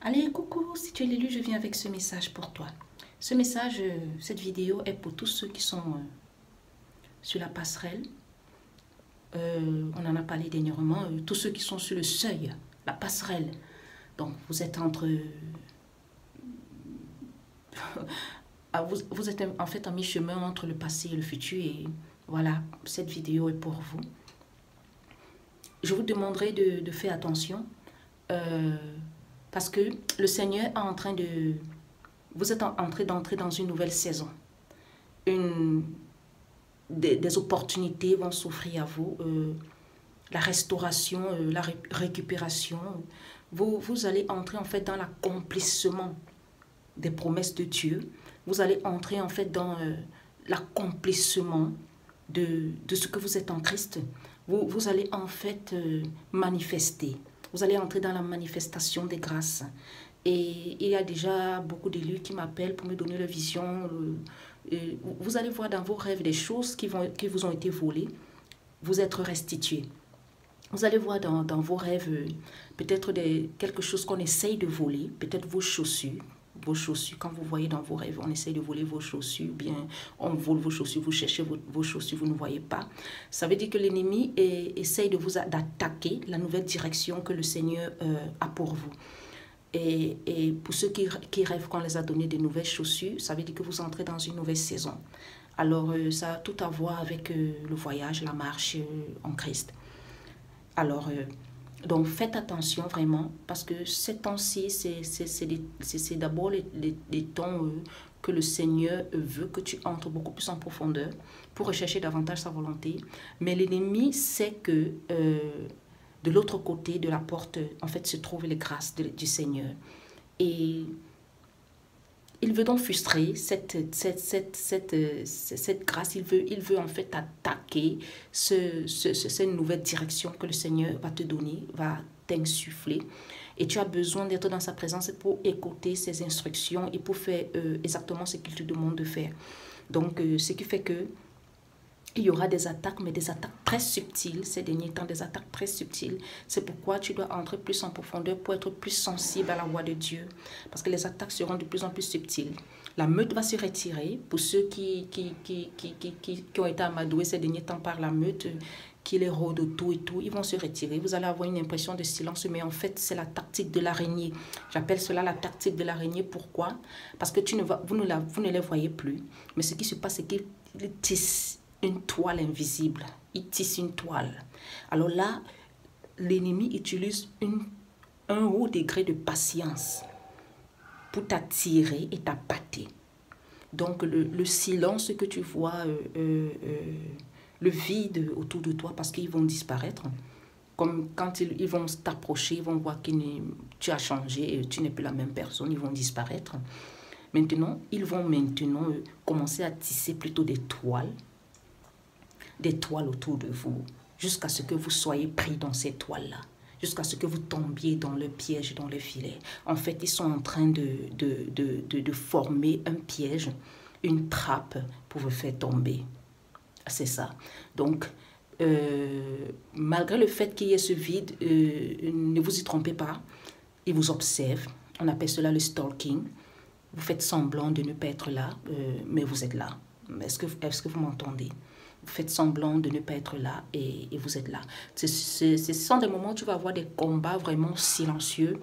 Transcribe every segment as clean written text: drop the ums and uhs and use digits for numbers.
Allez, coucou, si tu es l'élu, je viens avec ce message pour toi. Ce message, cette vidéo est pour tous ceux qui sont sur la passerelle. On en a parlé dernièrement, tous ceux qui sont sur le seuil, la passerelle. Donc, vous êtes entre... vous êtes en fait en mi-chemin entre le passé et le futur. Et voilà, cette vidéo est pour vous. Je vous demanderai de faire attention. Parce que le Seigneur est en train de... Vous êtes en train d'entrer dans une nouvelle saison. Des opportunités vont s'offrir à vous. La restauration, la récupération. Vous allez entrer en fait dans l'accomplissement des promesses de Dieu. Vous allez entrer en fait dans l'accomplissement de ce que vous êtes en Christ. Vous allez en fait manifester. Vous allez entrer dans la manifestation des grâces. Et il y a déjà beaucoup d'élus qui m'appellent pour me donner leur vision. Vous allez voir dans vos rêves des choses qui vous ont été volées, vous être restituées. Vous allez voir dans vos rêves peut-être quelque chose qu'on essaye de voler, peut-être vos chaussures. Vos chaussures, quand vous voyez dans vos rêves, on essaye de voler vos chaussures, bien on vole vos chaussures, vous cherchez vos chaussures, vous ne voyez pas. Ça veut dire que l'ennemi essaye de vous attaquer la nouvelle direction que le Seigneur a pour vous. Et pour ceux qui rêvent qu'on les a donné de nouvelles chaussures, ça veut dire que vous entrez dans une nouvelle saison. Alors, ça a tout à voir avec le voyage, la marche en Christ. Alors, donc faites attention vraiment, parce que ces temps-ci, c'est d'abord les temps que le Seigneur veut que tu entres beaucoup plus en profondeur pour rechercher davantage sa volonté. Mais l'ennemi sait que... de l'autre côté de la porte, en fait, se trouvent les grâces du Seigneur. Et il veut donc frustrer cette grâce. Il veut en fait attaquer cette nouvelle direction que le Seigneur va te donner, va t'insuffler. Et tu as besoin d'être dans sa présence pour écouter ses instructions et pour faire exactement ce qu'il te demande de faire. Donc, ce qui fait que il y aura des attaques, mais des attaques très subtiles, ces derniers temps, des attaques très subtiles. C'est pourquoi tu dois entrer plus en profondeur pour être plus sensible à la voix de Dieu. Parce que les attaques seront de plus en plus subtiles. La meute va se retirer. Pour ceux qui ont été amadoués ces derniers temps par la meute, qui les rôdent autour et tout, ils vont se retirer. Vous allez avoir une impression de silence, mais en fait, c'est la tactique de l'araignée. J'appelle cela la tactique de l'araignée. Pourquoi? Parce que vous ne les voyez plus. Mais ce qui se passe, c'est qu'ils tissent une toile invisible. Il tisse une toile. Alors là, l'ennemi utilise un haut degré de patience pour t'attirer et t'appâter. Donc le silence que tu vois, le vide autour de toi, parce qu'ils vont disparaître. Comme quand ils vont t'approcher, ils vont voir que tu as changé, tu n'es plus la même personne, ils vont disparaître. Maintenant, ils vont commencer à tisser plutôt des toiles autour de vous, jusqu'à ce que vous soyez pris dans ces toiles-là, jusqu'à ce que vous tombiez dans le piège, dans le filet. En fait, ils sont en train de former un piège, une trappe pour vous faire tomber. C'est ça. Donc, malgré le fait qu'il y ait ce vide, ne vous y trompez pas, ils vous observent. On appelle cela le stalking. Vous faites semblant de ne pas être là, mais vous êtes là. Est-ce que vous m'entendez? Vous faites semblant de ne pas être là et vous êtes là. Ce sont des moments où tu vas avoir des combats vraiment silencieux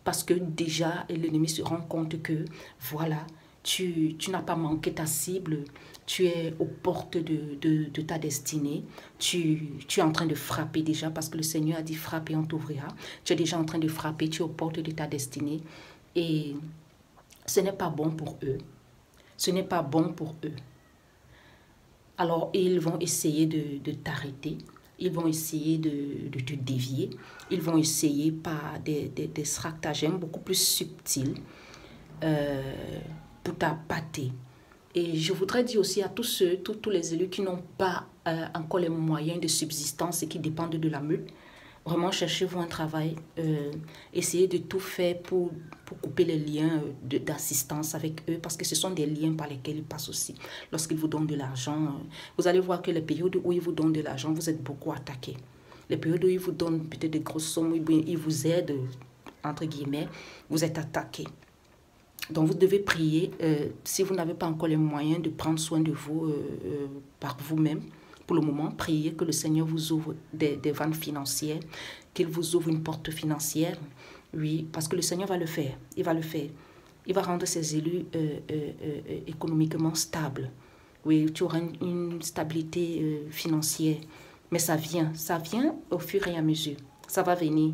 parce que déjà l'ennemi se rend compte que voilà, tu n'as pas manqué ta cible, tu es aux portes de ta destinée, tu es en train de frapper déjà parce que le Seigneur a dit frappe et on t'ouvrira. Tu es déjà en train de frapper, tu es aux portes de ta destinée et ce n'est pas bon pour eux. Ce n'est pas bon pour eux. Alors, ils vont essayer de t'arrêter, ils vont essayer de te dévier, ils vont essayer par des stratagèmes beaucoup plus subtils pour t'appâter. Et je voudrais dire aussi à tous les élus qui n'ont pas encore les moyens de subsistance et qui dépendent de la meute, vraiment cherchez-vous un travail, essayez de tout faire pour couper les liens d'assistance avec eux, parce que ce sont des liens par lesquels ils passent aussi. Lorsqu'ils vous donnent de l'argent, vous allez voir que les périodes où ils vous donnent de l'argent, vous êtes beaucoup attaqués. Les périodes où ils vous donnent peut-être des grosses sommes, ils vous aident, entre guillemets, vous êtes attaqué. Donc, vous devez prier si vous n'avez pas encore les moyens de prendre soin de vous par vous-même. Pour le moment, priez que le Seigneur vous ouvre des vannes financières, qu'il vous ouvre une porte financière. Oui, parce que le Seigneur va le faire. Il va le faire. Il va rendre ses élus économiquement stables. Oui, tu auras une stabilité financière. Mais ça vient au fur et à mesure. Ça va venir.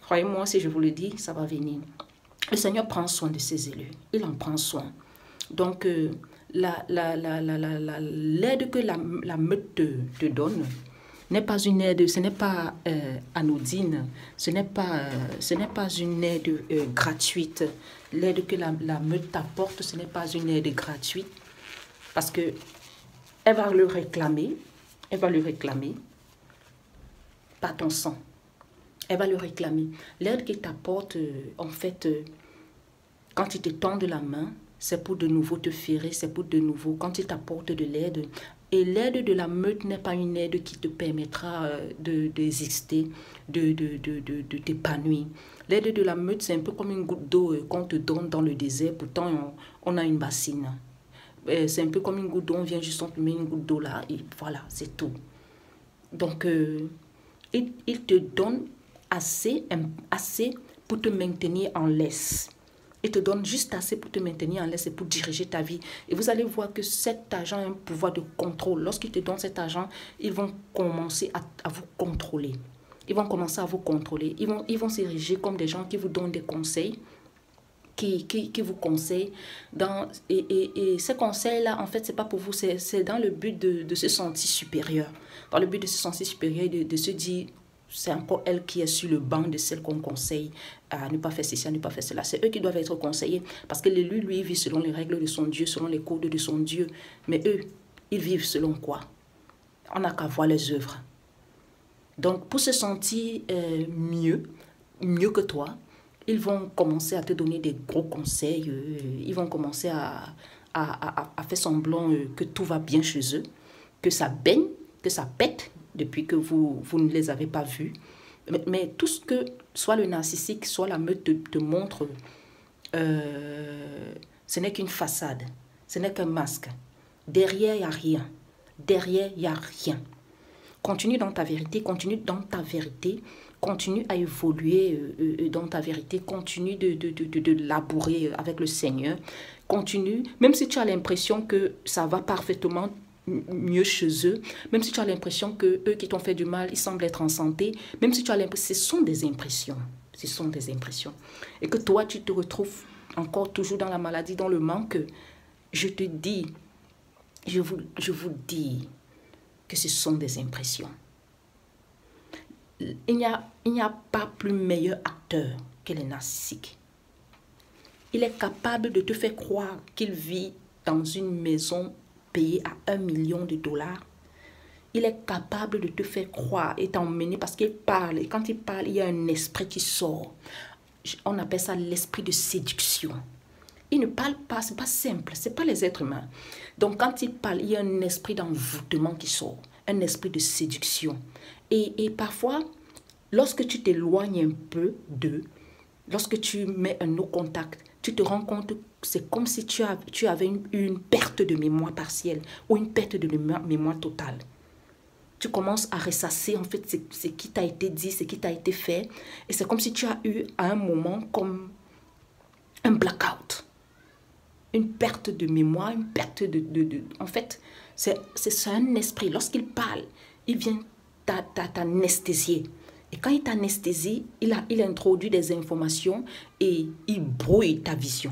Croyez-moi, si je vous le dis, ça va venir. Le Seigneur prend soin de ses élus. Il en prend soin. Donc, l'aide que la meute te donne n'est pas une aide, ce n'est pas anodine, ce n'est pas une aide gratuite. L'aide que la meute t'apporte, ce n'est pas une aide gratuite. Parce que elle va le réclamer, pas ton sang. Elle va le réclamer. L'aide qu'il t'apporte, en fait, quand il te tend de la main, c'est pour de nouveau te ferrer, c'est pour de nouveau, quand il t'apporte de l'aide. Et l'aide de la meute n'est pas une aide qui te permettra d'exister, de t'épanouir. L'aide de la meute, c'est un peu comme une goutte d'eau qu'on te donne dans le désert, pourtant on a une bassine. C'est un peu comme une goutte d'eau, on vient juste on met une goutte d'eau là, et voilà, c'est tout. Donc, il te donne assez pour te maintenir en laisse. Il te donne juste assez pour te maintenir en laisse et pour diriger ta vie. Et vous allez voir que cet argent a un pouvoir de contrôle. Lorsqu'il te donne cet argent, ils vont commencer à vous contrôler. Ils vont commencer à vous contrôler. Ils vont s'ériger comme des gens qui vous donnent des conseils, qui vous conseillent. Et ces conseils-là, en fait, ce n'est pas pour vous, c'est dans le but de se sentir supérieur. Dans le but de se sentir supérieur, de se dire... C'est encore elle qui est sur le banc de celle qu'on conseille à ne pas faire ceci, à ne pas faire cela. C'est eux qui doivent être conseillés parce que l'élu, lui, vit selon les règles de son Dieu, selon les codes de son Dieu. Mais eux, ils vivent selon quoi? On n'a qu'à voir les œuvres. Donc, pour se sentir mieux que toi, ils vont commencer à te donner des gros conseils. Ils vont commencer à faire semblant que tout va bien chez eux, que ça baigne, que ça pète, depuis que vous ne les avez pas vus. Mais tout ce que soit le narcissique, soit la meute te montre, ce n'est qu'une façade, ce n'est qu'un masque. Derrière, il n'y a rien. Derrière, il n'y a rien. Continue dans ta vérité, continue à évoluer dans ta vérité, continue de labourer avec le Seigneur, continue, même si tu as l'impression que ça va parfaitement mieux chez eux, même si tu as l'impression que eux qui t'ont fait du mal, ils semblent être en santé, même si tu as l'impression, ce sont des impressions, et que toi tu te retrouves encore toujours dans la maladie, dans le manque, je te dis, je vous dis que ce sont des impressions. Il n'y a pas plus meilleur acteur que les narcissiques. Il est capable de te faire croire qu'il vit dans une maison payé à $1 million. Il est capable de te faire croire et t'emmener parce qu'il parle. Et quand il parle, il y a un esprit qui sort. On appelle ça l'esprit de séduction. Il ne parle pas, c'est pas simple, c'est pas les êtres humains. Donc quand il parle, il y a un esprit d'envoûtement qui sort, un esprit de séduction. Et parfois, lorsque tu t'éloignes un peu d'eux, lorsque tu mets un no contact, tu te rends compte que c'est comme si tu avais une perte de mémoire partielle ou une perte de mémoire totale. Tu commences à ressasser en fait ce qui t'a été dit, ce qui t'a été fait. Et c'est comme si tu as eu à un moment comme un blackout. Une perte de mémoire, une perte en fait, c'est un esprit. Lorsqu'il parle, il vient t'anesthésier. Et quand il t'anesthésie, il introduit des informations et il brouille ta vision.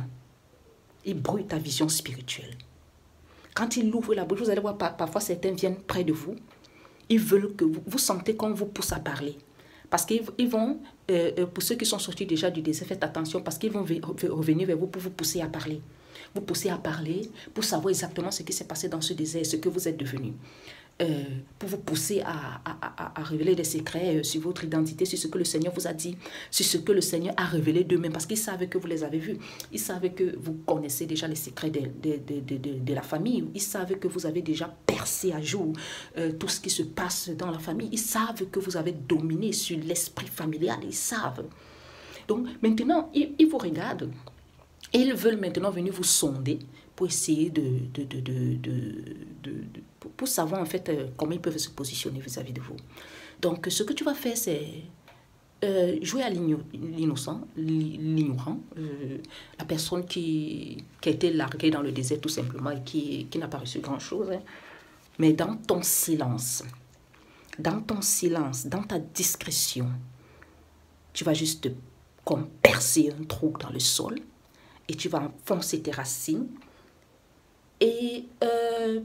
Il brouille ta vision spirituelle. Quand il ouvre la bouche, vous allez voir, parfois certains viennent près de vous. Ils veulent que vous sentez qu'on vous pousse à parler. Parce qu'ils vont, pour ceux qui sont sortis déjà du désert, faites attention parce qu'ils vont revenir vers vous pour vous pousser à parler. Vous pousser à parler pour savoir exactement ce qui s'est passé dans ce désert, ce que vous êtes devenu. Pour vous pousser à révéler des secrets sur votre identité, sur ce que le Seigneur vous a dit, sur ce que le Seigneur a révélé d'eux-mêmes, parce qu'ils savaient que vous les avez vus. Ils savaient que vous connaissez déjà les secrets de la famille. Ils savaient que vous avez déjà percé à jour tout ce qui se passe dans la famille. Ils savent que vous avez dominé sur l'esprit familial. Ils savent. Donc maintenant, ils vous regardent. Et ils veulent maintenant venir vous sonder pour essayer pour savoir en fait comment ils peuvent se positionner vis-à-vis de vous. Donc ce que tu vas faire, c'est jouer à l'innocent, l'ignorant, la personne qui a été larguée dans le désert tout simplement et qui n'a pas reçu grand-chose. Hein. Mais dans ton silence, dans ta discrétion, tu vas juste comme percer un trou dans le sol et tu vas enfoncer tes racines. Et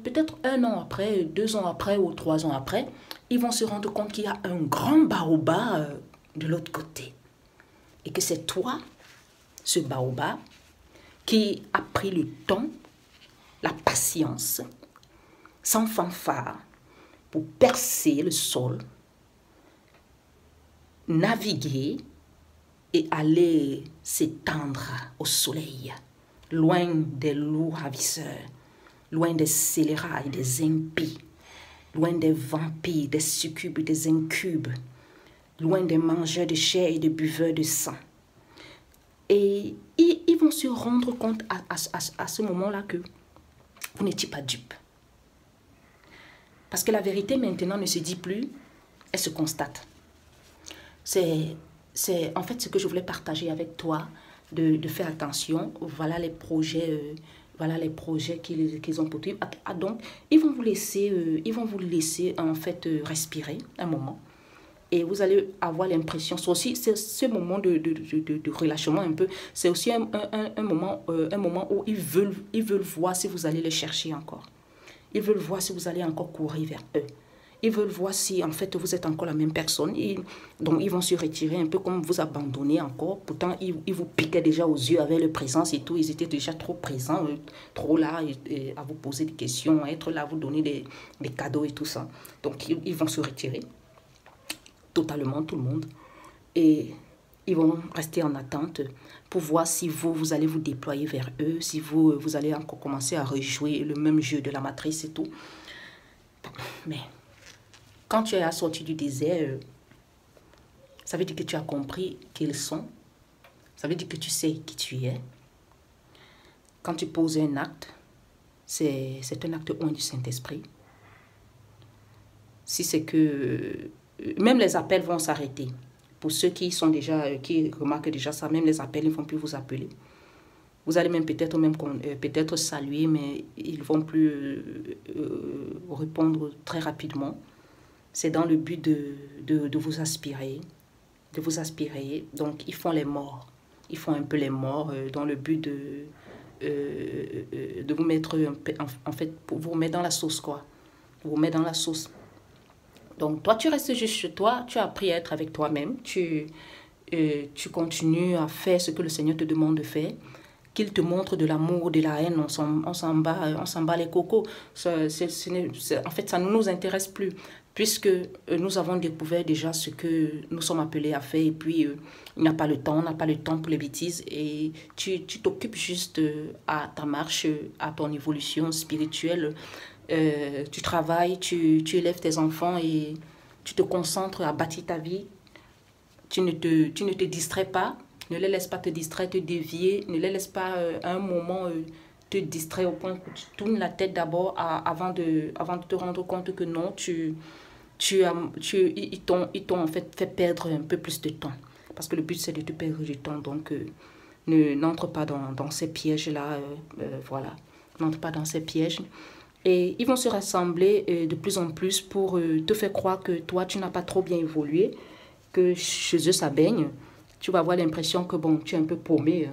peut-être 1 an après, 2 ans après ou 3 ans après, ils vont se rendre compte qu'il y a un grand baobab de l'autre côté. Et que c'est toi, ce baobab, qui a pris le temps, la patience, sans fanfare, pour percer le sol, naviguer et aller s'étendre au soleil, loin des loups ravisseurs, loin des scélérats et des impies, loin des vampires, des succubes et des incubes, loin des mangeurs de chair et des buveurs de sang. Et ils vont se rendre compte à ce moment-là que vous n'étiez pas dupes. Parce que la vérité maintenant ne se dit plus, elle se constate. C'est en fait ce que je voulais partager avec toi, de faire attention. Voilà les projets qu'ils ont poursuivis. Donc, ils vont vous laisser en fait respirer un moment. Et vous allez avoir l'impression, c'est aussi ce moment de relâchement un peu, c'est aussi un moment où ils veulent voir si vous allez les chercher encore. Ils veulent voir si vous allez encore courir vers eux. Ils veulent voir si en fait vous êtes encore la même personne. Donc ils vont se retirer un peu comme vous abandonner encore. Pourtant ils vous piquaient déjà aux yeux avec leur présence et tout. Ils étaient déjà trop présents, trop là à vous poser des questions, à être là, à vous donner des cadeaux et tout ça. Donc ils vont se retirer. Totalement tout le monde. Et ils vont rester en attente pour voir si vous allez vous déployer vers eux, si vous allez encore commencer à rejouer le même jeu de la matrice et tout. Mais quand tu es sorti du désert, ça veut dire que tu as compris qui ils sont. Ça veut dire que tu sais qui tu es. Quand tu poses un acte, c'est un acte oint du Saint-Esprit. Si c'est que même les appels vont s'arrêter. Pour ceux qui remarquent déjà ça, même les appels ne vont plus vous appeler. Vous allez même peut-être saluer, mais ils ne vont plus répondre très rapidement. C'est dans le but de vous aspirer. De vous aspirer. Donc, ils font les morts. Ils font un peu les morts dans le but de vous mettre, en fait, pour vous mettre dans la sauce, quoi. Vous mettre dans la sauce. Donc, toi, tu restes juste chez toi, tu as appris à être avec toi-même, tu continues à faire ce que le Seigneur te demande de faire, qu'il te montre de l'amour, de la haine, on s'en bat les cocos. En fait, ça ne nous intéresse plus, puisque nous avons découvert déjà ce que nous sommes appelés à faire, et puis on n'a pas le temps pour les bêtises, et tu t'occupes juste à ta marche, à ton évolution spirituelle. Tu travailles, tu élèves tes enfants et tu te concentres à bâtir ta vie. Tu ne te distrais pas, ne les laisse pas te distraire, te dévier, ne les laisse pas à un moment te distraire au point que tu tournes la tête d'abord avant de te rendre compte que non, ils t'ont en fait perdre un peu plus de temps. Parce que le but c'est de te perdre du temps, donc n'entre pas dans ces pièges-là, voilà, n'entre pas dans ces pièges. Et ils vont se rassembler de plus en plus pour te faire croire que toi, tu n'as pas trop bien évolué, que chez eux, ça baigne. Tu vas avoir l'impression que, bon, tu es un peu paumé.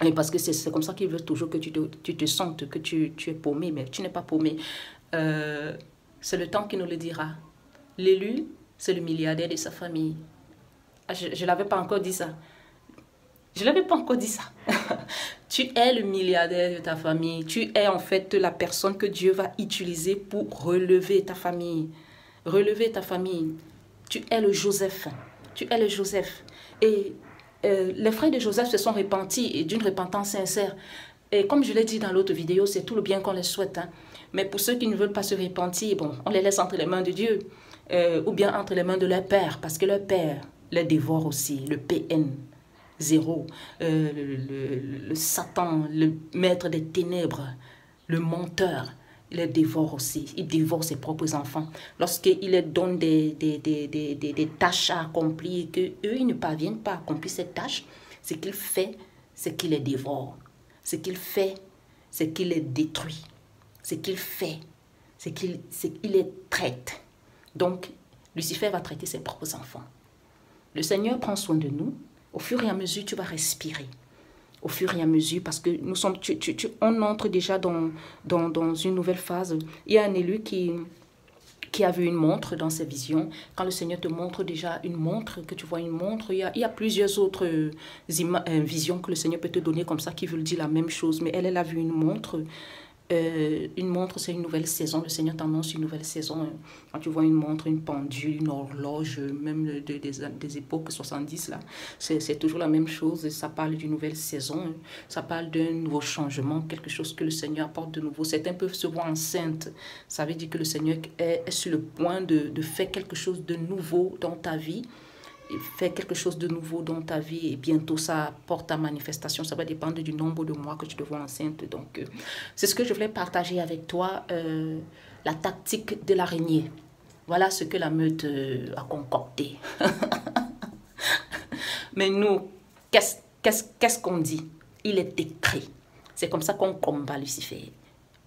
Et parce que c'est comme ça qu'ils veulent toujours que tu te sentes, que tu es paumé, mais tu n'es pas paumé. C'est le temps qui nous le dira. L'élu, c'est le milliardaire de sa famille. Ah, je ne l'avais pas encore dit ça. Je ne l'avais pas encore dit ça. Tu es le milliardaire de ta famille. Tu es en fait la personne que Dieu va utiliser pour relever ta famille. Relever ta famille. Tu es le Joseph. Tu es le Joseph. Et les frères de Joseph se sont repentis et d'une repentance sincère. Et comme je l'ai dit dans l'autre vidéo, c'est tout le bien qu'on les souhaite. Hein. Mais pour ceux qui ne veulent pas se repentir, bon, on les laisse entre les mains de Dieu. Ou bien entre les mains de leur père. Parce que leur père les dévore aussi. Le PN. zéro. Le Satan, le maître des ténèbres, le menteur, il les dévore aussi. Il dévore ses propres enfants. Lorsqu'il leur donne des tâches à accomplir et qu'eux, ils ne parviennent pas à accomplir ces tâches, ce qu'il fait, c'est qu'il les dévore. Ce qu'il fait, c'est qu'il les détruit. Ce qu'il fait, c'est qu'il les traite. Donc, Lucifer va traiter ses propres enfants. Le Seigneur prend soin de nous. Au fur et à mesure, tu vas respirer. Au fur et à mesure, parce que nous sommes, on entre déjà dans une nouvelle phase. Il y a un élu qui a vu une montre dans ses visions. Quand le Seigneur te montre déjà une montre, que tu vois une montre, il y a plusieurs autres visions que le Seigneur peut te donner comme ça qui veulent dire la même chose. Mais elle a vu une montre. Une montre, c'est une nouvelle saison. Le Seigneur t'annonce une nouvelle saison. Quand tu vois une montre, une pendule, une horloge, même des époques 70, là, c'est toujours la même chose. Ça parle d'une nouvelle saison. Ça parle d'un nouveau changement, quelque chose que le Seigneur apporte de nouveau. Certains peuvent se voir enceintes. Ça veut dire que le Seigneur est sur le point de faire quelque chose de nouveau dans ta vie. Faire quelque chose de nouveau dans ta vie et bientôt ça porte à manifestation. Ça va dépendre du nombre de mois que tu te vois enceinte. Donc, c'est ce que je voulais partager avec toi, la tactique de l'araignée. Voilà ce que la meute a concocté. Mais nous, qu'est-ce qu'on dit? Il est écrit. C'est comme ça qu'on combat Lucifer.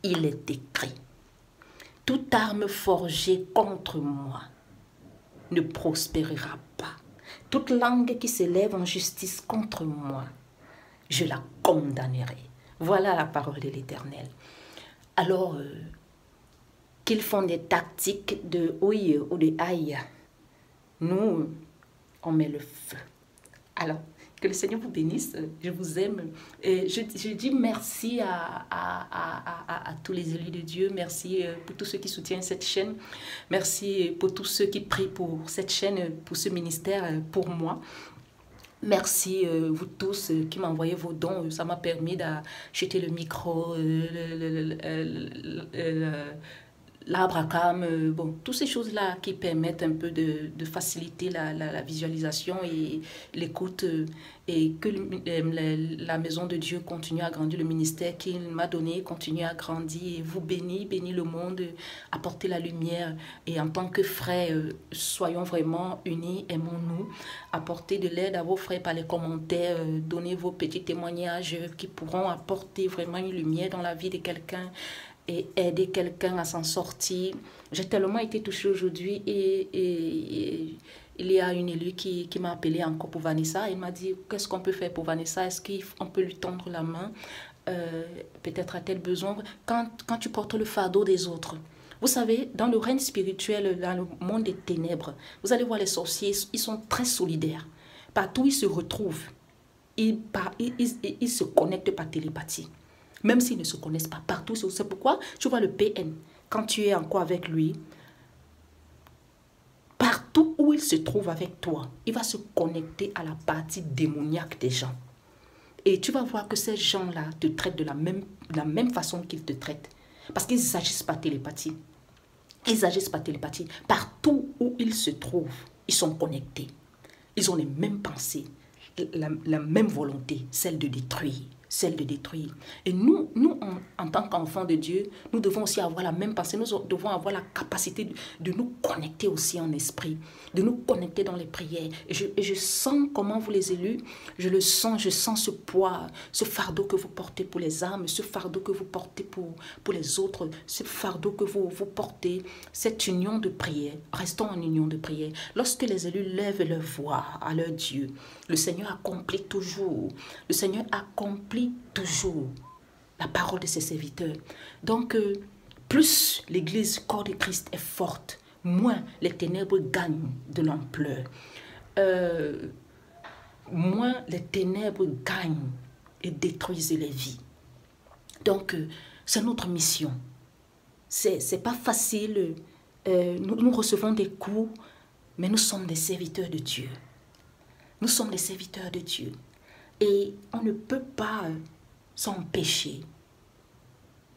Il est écrit. Toute arme forgée contre moi ne prospérera pas. Toute langue qui s'élève en justice contre moi, je la condamnerai. Voilà la parole de l'Éternel. Alors, qu'ils font des tactiques de oui ou de aïe, nous, on met le feu. Alors, que le Seigneur vous bénisse, je vous aime. Et je dis merci à tous les élus de Dieu, merci pour tous ceux qui soutiennent cette chaîne, merci pour tous ceux qui prient pour cette chaîne, pour ce ministère, pour moi. Merci vous tous qui m'envoyez vos dons, ça m'a permis d'acheter le micro, l'arbre à cam, bon, toutes ces choses-là qui permettent un peu de faciliter la visualisation et l'écoute et que la maison de Dieu continue à grandir, le ministère qu'il m'a donné continue à grandir et vous bénit le monde, apporter la lumière et en tant que frères, soyons vraiment unis, aimons-nous, apportez de l'aide à vos frères par les commentaires, donnez vos petits témoignages qui pourront apporter vraiment une lumière dans la vie de quelqu'un et aider quelqu'un à s'en sortir. J'ai tellement été touchée aujourd'hui et il y a une élue qui m'a appelé encore pour Vanessa. Elle m'a dit, qu'est-ce qu'on peut faire pour Vanessa? Est-ce qu'on peut lui tendre la main? Peut-être a-t-elle besoin. Quand tu portes le fardeau des autres, vous savez, dans le règne spirituel, dans le monde des ténèbres, vous allez voir les sorciers, ils sont très solidaires. Partout où ils se retrouvent, ils se connectent par télépathie. Même s'ils ne se connaissent pas partout. C'est pourquoi tu vois le PN, quand tu es encore avec lui, partout où il se trouve avec toi, il va se connecter à la partie démoniaque des gens. Et tu vas voir que ces gens-là te traitent de la même façon qu'ils te traitent. Parce qu'ils agissent par télépathie. Ils agissent par télépathie. Partout où ils se trouvent, ils sont connectés. Ils ont les mêmes pensées, la même volonté, celle de détruire. Et nous en tant qu'enfants de Dieu, nous devons aussi avoir la même pensée. Nous devons avoir la capacité de nous connecter aussi en esprit, de nous connecter dans les prières. Et je sens comment vous les élus, je sens ce poids, ce fardeau que vous portez pour les âmes, ce fardeau que vous portez pour les autres, ce fardeau que vous portez, cette union de prière. Restons en union de prière. Lorsque les élus lèvent leur voix à leur Dieu, le Seigneur accomplit toujours. Le Seigneur accomplit toujours la parole de ses serviteurs. Donc, plus l'Église, corps de Christ, est forte, moins les ténèbres gagnent de l'ampleur. Moins les ténèbres gagnent et détruisent les vies. Donc, c'est notre mission. C'est pas facile. Nous recevons des coups, mais nous sommes des serviteurs de Dieu. Nous sommes des serviteurs de Dieu. Et on ne peut pas s'empêcher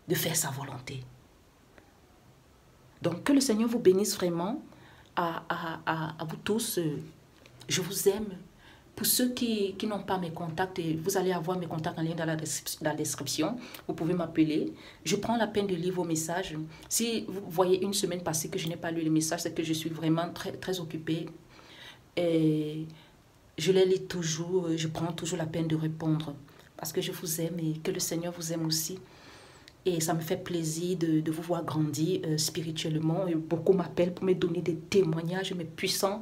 de faire sa volonté. Donc, que le Seigneur vous bénisse vraiment. À vous tous, je vous aime. Pour ceux qui n'ont pas mes contacts, vous allez avoir mes contacts en lien dans la description. Vous pouvez m'appeler. Je prends la peine de lire vos messages. Si vous voyez une semaine passée que je n'ai pas lu les messages, c'est que je suis vraiment très occupée. Et je les lis toujours. Je prends toujours la peine de répondre. Parce que je vous aime et que le Seigneur vous aime aussi. Et ça me fait plaisir de vous voir grandir spirituellement. Et beaucoup m'appellent pour me donner des témoignages mais puissants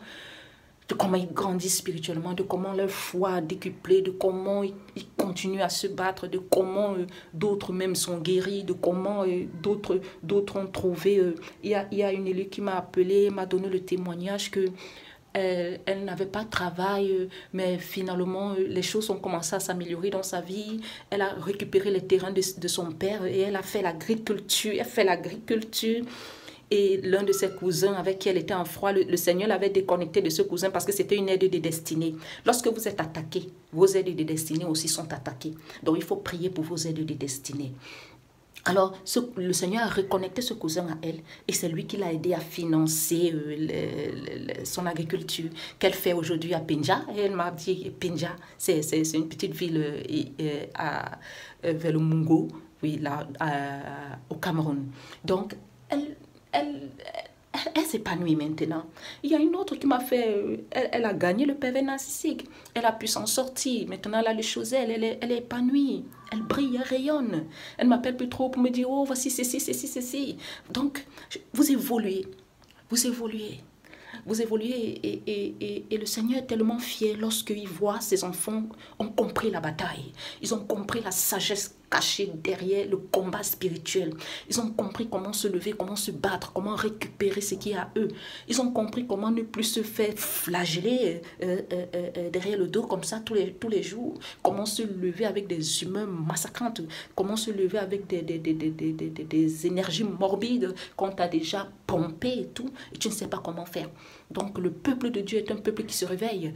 de comment ils grandissent spirituellement, de comment leur foi a décuplé, de comment ils continuent à se battre, de comment d'autres même sont guéris, de comment d'autres ont trouvé. Il y a une élue qui m'a appelé, m'a donné le témoignage que elle n'avait pas de travail, mais finalement, les choses ont commencé à s'améliorer dans sa vie. Elle a récupéré les terrains de son père et elle a fait l'agriculture. Elle fait l'agriculture. Et l'un de ses cousins avec qui elle était en froid, le Seigneur l'avait déconnecté de ce cousin parce que c'était une aide de destinée. Lorsque vous êtes attaqué, vos aides de destinée aussi sont attaquées. Donc, il faut prier pour vos aides de destinée. Alors, le Seigneur a reconnecté ce cousin à elle et c'est lui qui l'a aidé à financer son agriculture qu'elle fait aujourd'hui à Penja. Et elle m'a dit, Penja, c'est une petite ville vers le Mungo, oui, là, au Cameroun. Donc, elle s'épanouit maintenant. Il y a une autre qui m'a fait... Elle a gagné le PV narcissique. Elle a pu s'en sortir. Maintenant, elle a les choses, elle est épanouie. Elle brille, elle rayonne. Elle ne m'appelle plus trop pour me dire, oh, voici ceci, ceci, ceci. Donc, vous évoluez. Vous évoluez. Vous évoluez et le Seigneur est tellement fier lorsqu'il voit ses enfants ont compris la bataille. Ils ont compris la sagesse cachée derrière le combat spirituel. Ils ont compris comment se lever, comment se battre, comment récupérer ce qui est à eux. Ils ont compris comment ne plus se faire flageller derrière le dos comme ça tous les jours. Comment se lever avec des humeurs massacrantes. Comment se lever avec des énergies morbides qu'on t'a déjà pompé et tout. Et tu ne sais pas comment faire. Donc le peuple de Dieu est un peuple qui se réveille,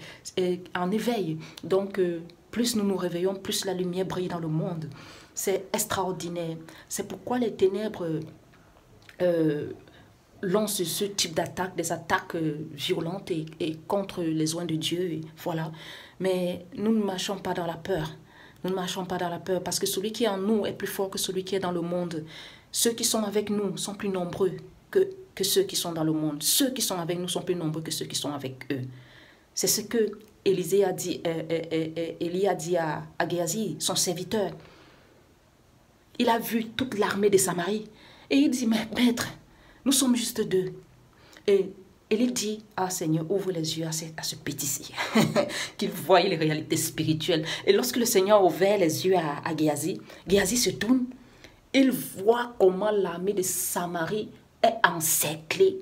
en éveil. Donc plus nous nous réveillons, plus la lumière brille dans le monde. C'est extraordinaire. C'est pourquoi les ténèbres lancent ce type d'attaque, des attaques violentes et contre les oins de Dieu. Et voilà. Mais nous ne marchons pas dans la peur. Nous ne marchons pas dans la peur parce que celui qui est en nous est plus fort que celui qui est dans le monde. Ceux qui sont avec nous sont plus nombreux que ceux qui sont dans le monde. Ceux qui sont avec nous sont plus nombreux que ceux qui sont avec eux. C'est ce que Élie a dit à Géasi, son serviteur. Il a vu toute l'armée de Samarie. Et il dit, mais maître, nous sommes juste deux. Et il dit, ah Seigneur, ouvre les yeux à ce petit-ci, qu'il voie les réalités spirituelles. Et lorsque le Seigneur a ouvert les yeux à Géasi, Géasi se tourne. Il voit comment l'armée de Samarie est encerclée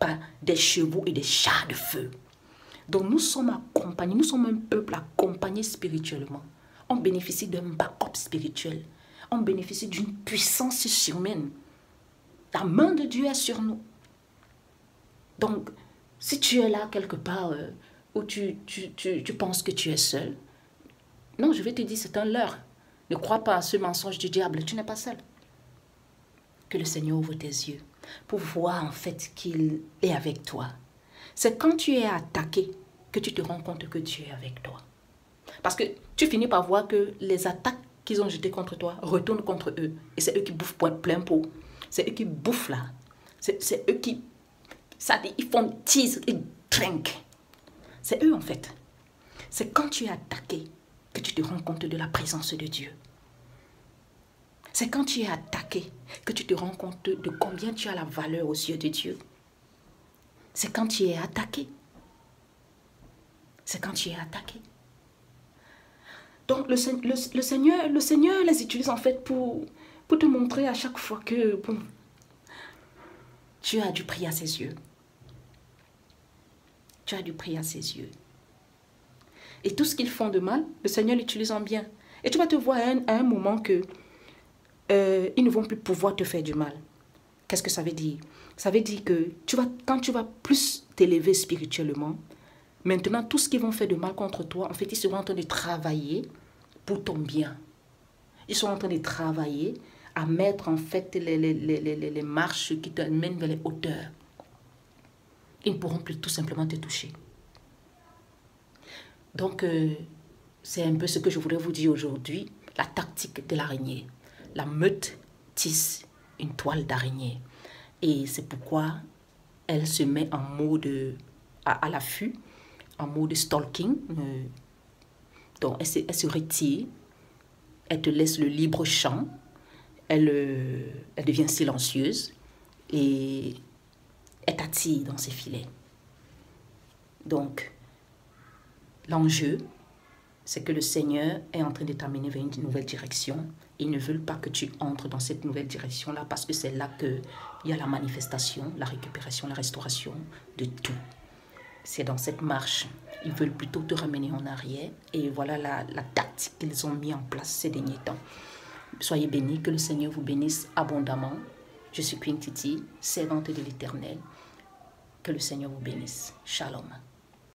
par des chevaux et des chars de feu. Donc nous sommes accompagnés, nous sommes un peuple accompagné spirituellement. On bénéficie d'un backup spirituel. On bénéficie d'une puissance surhumaine. La main de Dieu est sur nous. Donc, si tu es là quelque part où tu penses que tu es seul, non, je vais te dire, c'est un leurre. Ne crois pas à ce mensonge du diable, tu n'es pas seul. Que le Seigneur ouvre tes yeux pour voir en fait qu'il est avec toi. C'est quand tu es attaqué que tu te rends compte que Dieu est avec toi. Parce que tu finis par voir que les attaques qu'ils ont jetées contre toi retournent contre eux. Et c'est eux qui bouffent plein pot. C'est eux qui bouffent là. C'est eux qui... Ça dit, ils font tease, ils trinquent. C'est eux en fait. C'est quand tu es attaqué que tu te rends compte de la présence de Dieu. C'est quand tu es attaqué que tu te rends compte de combien tu as la valeur aux yeux de Dieu. C'est quand tu es attaqué. C'est quand tu es attaqué. Donc le Seigneur les utilise en fait pour te montrer à chaque fois que bon, tu as du prix à ses yeux. Tu as du prix à ses yeux. Et tout ce qu'ils font de mal, le Seigneur l'utilise en bien. Et tu vas te voir à un moment que ils ne vont plus pouvoir te faire du mal. Qu'est-ce que ça veut dire? Ça veut dire que quand tu vas plus t'élever spirituellement, maintenant tout ce qu'ils vont faire de mal contre toi, en fait, ils seront en train de travailler pour ton bien. Ils sont en train de travailler à mettre en fait les marches qui te mènent vers les hauteurs. Ils ne pourront plus tout simplement te toucher. Donc, c'est un peu ce que je voudrais vous dire aujourd'hui. La tactique de l'araignée. La meute tisse une toile d'araignée. Et c'est pourquoi elle se met en mode à l'affût, en mode stalking. Donc, elle se retire. Elle te laisse le libre champ. Elle devient silencieuse. Et elle t'attire dans ses filets. Donc, l'enjeu, c'est que le Seigneur est en train de t'amener vers une nouvelle direction. Ils ne veulent pas que tu entres dans cette nouvelle direction-là parce que c'est là qu'il y a la manifestation, la récupération, la restauration de tout. C'est dans cette marche. Ils veulent plutôt te ramener en arrière. Et voilà la tactique qu'ils ont mis en place ces derniers temps. Soyez bénis, que le Seigneur vous bénisse abondamment. Je suis Queen Titi, servante de l'Éternel. Que le Seigneur vous bénisse. Shalom.